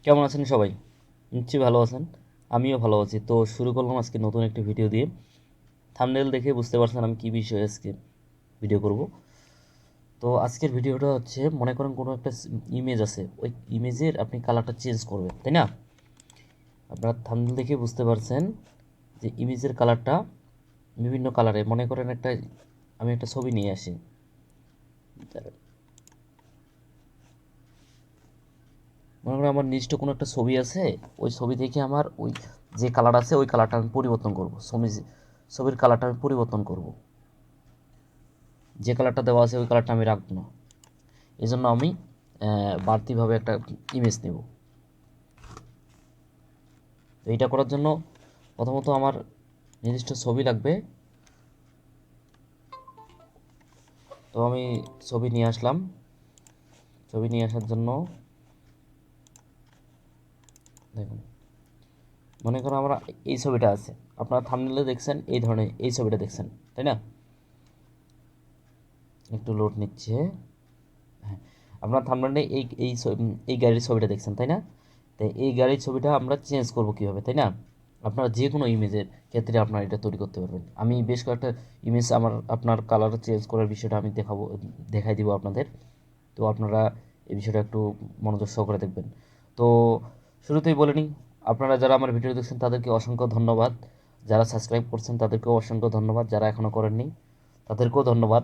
কেমন আছেন সবাই? নিশ্চয়ই ভালো আছেন। আমিও ভালো আছি। তো শুরু করলাম আজকে নতুন একটি ভিডিও দিয়ে। থাম্বনেল দেখে বুঝতে পারছেন আমি কী বিষয়ে আজকে ভিডিও করব। তো আজকের ভিডিওটা হচ্ছে, মনে করেন কোনো একটা ইমেজ আছে, ওই ইমেজের আপনি কালারটা চেঞ্জ করবেন, তাই না? আপনারা থাম্বনেল দেখে বুঝতে পারছেন যে ইমেজের কালারটা বিভিন্ন কালারে। মনে করেন আমি একটা ছবি নিয়ে আসি। মনে করেন আমার নির্দিষ্ট কোনো একটা ছবি আছে, ওই ছবি থেকে আমার ওই যে কালার আছে ওই কালারটা আমি পরিবর্তন করব। ছবির কালারটা আমি পরিবর্তন করব। যে কালারটা দেওয়া আছে ওই কালারটা আমি রাখবো না। এই জন্য আমি বাড়তিভাবে একটা ইমেজ নেব। তো এইটা করার জন্য প্রথমত আমার নির্দিষ্ট ছবি লাগবে। তো আমি ছবি নিয়ে আসলাম। ছবি নিয়ে আসার জন্য দেখুন, মনে করো আমরা এই ছবিটা আছে, আপনারা থাম্বনেলে দেখছেন এই ধরনের এই ছবিটা দেখছেন, তাই না? একটু লোড নিচ্ছে। হ্যাঁ, আপনার থাম্বনেলে এই গাড়ির ছবিটা দেখছেন, তাই না? তাই এই গাড়ির ছবিটা আমরা চেঞ্জ করব কীভাবে, তাই না? আপনারা যে কোনো ইমেজের ক্ষেত্রে আপনারা এটা তৈরি করতে পারবেন। আমি বেশ কয়েকটা ইমেজ আপনার কালার চেঞ্জ করার বিষয়টা আমি দেখাই দিব আপনাদের। তো আপনারা এই বিষয়টা একটু মনোযোগ সহকারে দেখবেন। তো শুরুতেই বলে নিই, আপনারা যারা আমার ভিডিও দেখছেন তাদেরকে অসংখ্য ধন্যবাদ। যারা সাবস্ক্রাইব করছেন তাদেরকেও অসংখ্য ধন্যবাদ। যারা এখনও করেননি তাদেরকেও ধন্যবাদ।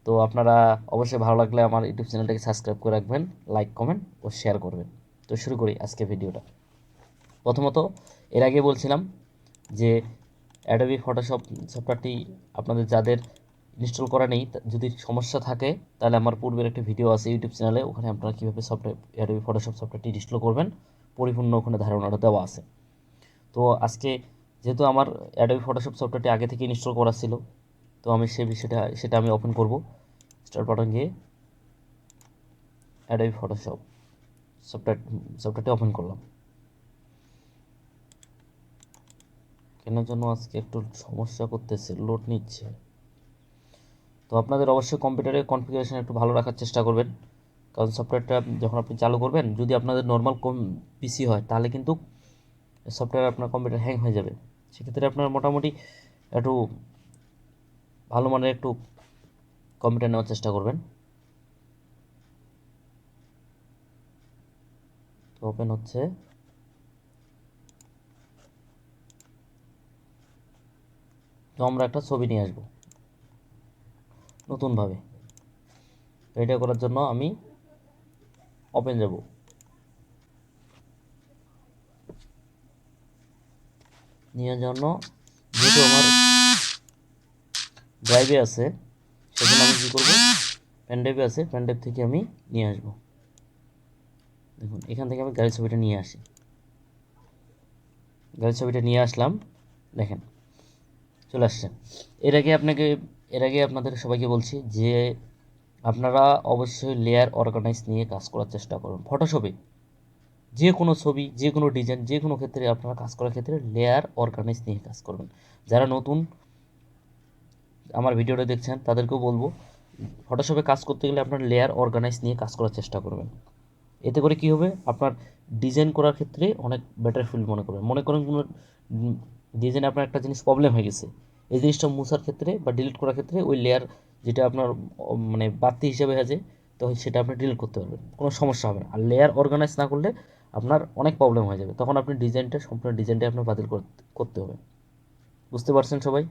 তো আপনারা অবশ্যই ভালো লাগলে আমার ইউটিউব চ্যানেলটাকে সাবস্ক্রাইব করে রাখবেন, লাইক কমেন্ট ও শেয়ার করবেন। তো শুরু করি আজকে ভিডিওটা। প্রথমত, এর আগে বলছিলাম যে অ্যাডোবি ফটোশপ সফটওয়্যারটি আপনাদের যাদের ইনস্টল করা নেই, যদি সমস্যা থাকে তাহলে আমার পূর্বের একটি ভিডিও আছে ইউটিউব চ্যানেলে, ওখানে আপনারা কীভাবে অ্যাডোবি ফটোশপ সফটওয়্যারটি ইনস্টল করবেন পরিপূর্ণ ওখানে ধারণাটা দেওয়া আছে। তো আজকে যেহেতু আমার অ্যাডোবি ফটোশপ সফটওয়্যারটি আগে থেকে ইনস্টল করা ছিল, তো আমি সেটা আমি ওপেন করব। স্টার্ট বাটন গিয়ে অ্যাডোবি ফটোশপ সফটওয়্যারটি ওপেন করলাম। কেনার জন্য আজকে একটু সমস্যা করতেছে, লোড নিচ্ছে। তো আপনাদের অবশ্যই কম্পিউটারের কনফিগারেশন একটু ভালো রাখার চেষ্টা করবেন, কারণ সফটওয়্যারটা যখন আপনি চালু করবেন, যদি আপনাদের নর্মাল পিসি হয় তাহলে কিন্তু সফটওয়্যার আপনার কম্পিউটার হ্যাং হয়ে যাবে। সেক্ষেত্রে আপনার মোটামুটি একটু ভালো মানের একটু কম্পিউটার নেওয়ার চেষ্টা করবেন। তো ওপেন হচ্ছে। তো আমরা একটা ছবি নিয়ে আসবো নতুনভাবে। তো এটা করার জন্য আমি ওপেন যাব। নেওয়ার জন্য যেহেতু আমার ড্রাইভে আছে, সেজন্য আমি কী করবো, পেনড্রাইভে আছে, পেনড্রাইভ থেকে আমি নিয়ে আসবো। দেখুন, এখান থেকে আমি গাড়ির ছবিটা নিয়ে আসি। গাড়ির ছবিটা নিয়ে আসলাম, দেখেন চলে আসছে। এর আগে আপনাদের সবাইকে বলছি যে আপনারা অবশ্যই লেয়ার অর্গানাইজ নিয়ে কাজ করার চেষ্টা করুন। ফটোশপে যে কোনো ছবি, যে কোনো ডিজাইন, যে কোনো ক্ষেত্রে আপনারা কাজ করার ক্ষেত্রে লেয়ার অর্গানাইজ নিয়ে কাজ করবেন। যারা নতুন আমার ভিডিওটা দেখছেন তাদেরকেও বলবো, ফটোশপে কাজ করতে গেলে আপনার লেয়ার অর্গানাইজ নিয়ে কাজ করার চেষ্টা করবেন। এতে করে কী হবে, আপনার ডিজাইন করার ক্ষেত্রে অনেক বেটার ফিল মনে করেন কোনো ডিজাইনে আপনার একটা জিনিস প্রবলেম হয়ে গেছে, এই জিনিসটা মুছার ক্ষেত্রে বা ডিলিট করার ক্ষেত্রে ওই লেয়ার যেটা আপনার মানে বাড়তি হিসেবে আছে, তো সেটা আপনি ডিলিট করতে পারবেন, কোনো সমস্যা হবে না। আর লেয়ার অর্গানাইজ না করলে আপনার অনেক প্রবলেম হয়ে যাবে, তখন আপনি সম্পূর্ণ ডিজাইনটা আপনার বাতিল করতে হবে। বুঝতে পারছেন সবাই?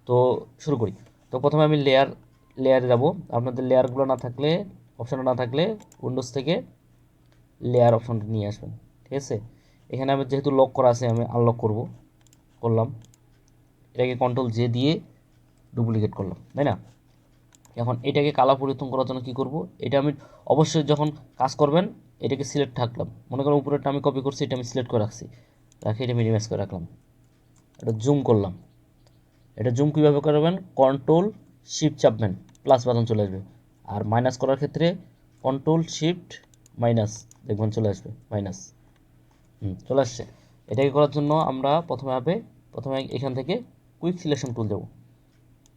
তো শুরু করি। তো প্রথমে আমি লেয়ারে যাব। আপনাদের লেয়ারগুলো না থাকলে, অপশানটা না থাকলে উইন্ডোজ থেকে লেয়ার অপশনটা নিয়ে আসবেন। ঠিক আছে, এখানে আমি যেহেতু লক করা আছে আমি আনলক করলাম। এটাকে কন্ট্রোল জে দিয়ে ডুপ্লিকেট করলাম, তাই না? এখন এটাকে কালার পরিবর্তন করার জন্য কী করব, এটা আমি অবশ্যই যখন কাজ করবেন এটাকে সিলেক্ট থাকলাম। মনে করেন উপরেরটা আমি কপি করছি, এটা আমি সিলেক্ট করে রাখি এটা মিনিমাইজ করে রাখলাম। এটা জুম করলাম। এটা জুম কীভাবে করবেন, কন্ট্রোল শিফট চাপবেন, প্লাস বাটন চলে আসবে। আর মাইনাস করার ক্ষেত্রে কন্ট্রোল শিফট মাইনাস, দেখবেন চলে আসবে মাইনাস। চলে আসছে। এটাকে করার জন্য আমরা প্রথমে এখান থেকে কুইক সিলেকশন টুল দেবো।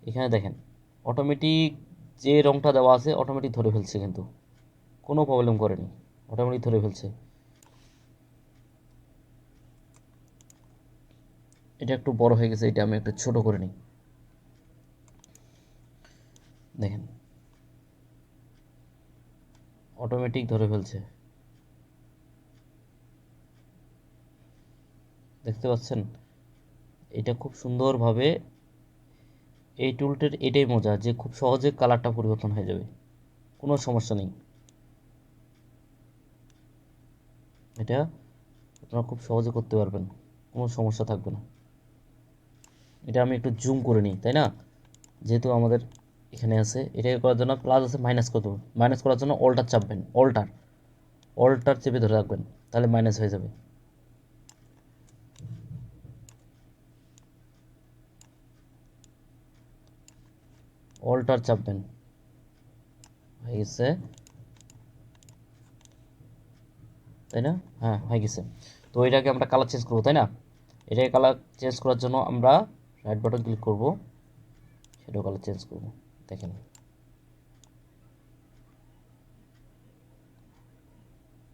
এখানে দেখেন অটোমেটিক যে রঙটা দেওয়া আছে অটোমেটিক ধরে ফেলছে, কিন্তু কোনো প্রবলেম করেনি, অটোমেটিক ধরে ফেলছে। এটা একটু বড় হয়ে গেছে, এটা আমি একটু ছোট করে নিই। দেখেন অটোমেটিক ধরে ফেলছে, দেখতে পাচ্ছেন? এটা খুব সুন্দরভাবে, এই টুলটির এটাই মজা যে খুব সহজে কালারটা পরিবর্তন হয়ে যাবে, কোনো সমস্যা নেই। এটা আপনারা খুব সহজে করতে পারবেন, কোনো সমস্যা থাকবে না। এটা আমি একটু জুম করে নিই, তাই না? যেহেতু আমাদের এখানে আছে, এটাকে করার জন্য প্লাস আছে, মাইনাস করতে হবে। মাইনাস করার জন্য অল্টার চাপবেন, অল্টার অল্টার চেপে ধরে রাখবেন, তাহলে মাইনাস হয়ে যাবে। অল্টার চাপবেন, হয়ে গেছে, তাই না? হ্যাঁ, হয়ে গেছে। তো এটাকে আমরা কালার চেঞ্জ করবো, তাই না? এটাকে কালার চেঞ্জ করার জন্য আমরা রাইট বাটন ক্লিক করব, সেটাও কালার চেঞ্জ করব। দেখেন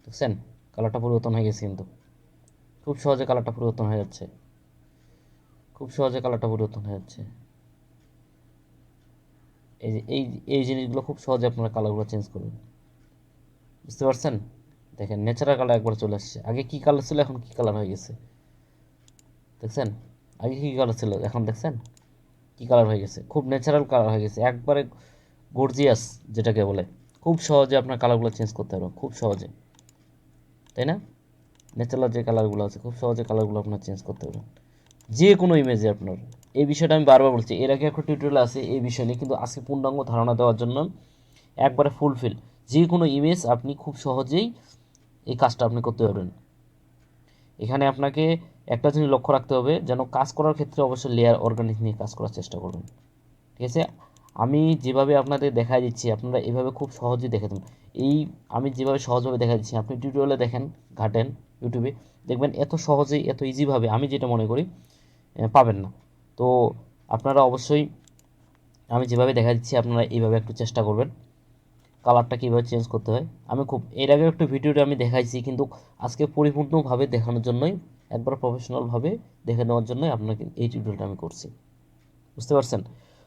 দেখছেন কালারটা পরিবর্তন হয়ে গেছে, কিন্তু খুব সহজে কালারটা পরিবর্তন হয়ে যাচ্ছে, খুব সহজে কালারটা পরিবর্তন হয়ে যাচ্ছে। এই যে এই জিনিসগুলো খুব সহজে আপনারা কালারগুলো চেঞ্জ করবেন, বুঝতে পারছেন? দেখেন ন্যাচারাল কালার একবার চলে আসছে, আগে কি কালার ছিল এখন কি কালার হয়ে গেছে, দেখছেন? আগে কি কালার ছিল, এখন দেখছেন কি কালার হয়ে গেছে, খুব ন্যাচারাল কালার হয়ে গেছে, একবারে গর্জিয়াস যেটাকে বলে। খুব সহজে আপনার কালারগুলো চেঞ্জ করতে পারবেন, খুব সহজে, তাই না? ন্যাচারাল যে কালারগুলো আছে খুব সহজে কালারগুলো আপনার চেঞ্জ করতে পারবেন যে কোনো ইমেজে আপনার। এই বিষয়টা আমি বারবার বলছি, এর আগে একটা টিউটোরিয়াল আছে এই বিষয় নিয়ে, কিন্তু আজকে পূর্ণাঙ্গ ধারণা দেওয়ার জন্য একবারে ফুলফিল যে কোনো ইমেজ আপনি খুব সহজেই এই কাজটা আপনি করতে পারবেন। এখানে আপনাকে একটা জিনিস লক্ষ্য রাখতে হবে, যেন কাজ করার ক্ষেত্রে অবশ্যই লেয়ার অর্গানিক নিয়ে কাজ করার চেষ্টা করবেন, ঠিক আছে? আমি যেভাবে আপনাদের দেখাই দিচ্ছি আপনারা এভাবে খুব সহজেই দেখে দেবেন। এই আমি যেভাবে সহজভাবে দেখা দিচ্ছি আপনি টিউটোরিয়ালে দেখেন, ঘাটেন ইউটিউবে, দেখবেন এত সহজেই এত ইজিভাবে আমি যেটা মনে করি পাবেন না। তো আপনারা অবশ্যই আমি যেভাবে দেখা দিচ্ছি আপনারা এইভাবে একটু চেষ্টা করবেন কালারটা কীভাবে চেঞ্জ করতে হয়। আমি খুব এর আগে একটু ভিডিওটা আমি দেখাইছি, কিন্তু আজকে পরিপূর্ণভাবে দেখানোর জন্যই, একবার প্রফেশনালভাবে দেখে নেওয়ার জন্যই আপনাকে এই টিউটোরিয়ালটা আমি করছি, বুঝতে পারছেন?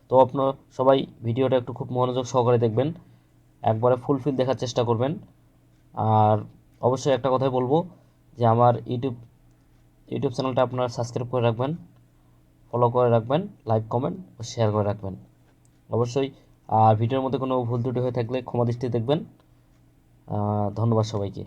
তো আপনারা সবাই ভিডিওটা একটু খুব মনোযোগ সহকারে দেখবেন, একবারে ফুলফিল দেখার চেষ্টা করবেন। আর অবশ্যই একটা কথাই বলবো যে আমার ইউটিউব চ্যানেলটা আপনারা সাবস্ক্রাইব করে রাখবেন, ফলো করে রাখবেন, লাইক কমেন্ট ও শেয়ার করে রাখবেন অবশ্যই। আর ভিডিওর মধ্যে কোনো ভুল ত্রুটি হয়ে থাকলে ক্ষমা দৃষ্টিতে দেখবেন। ধন্যবাদ সবাইকে।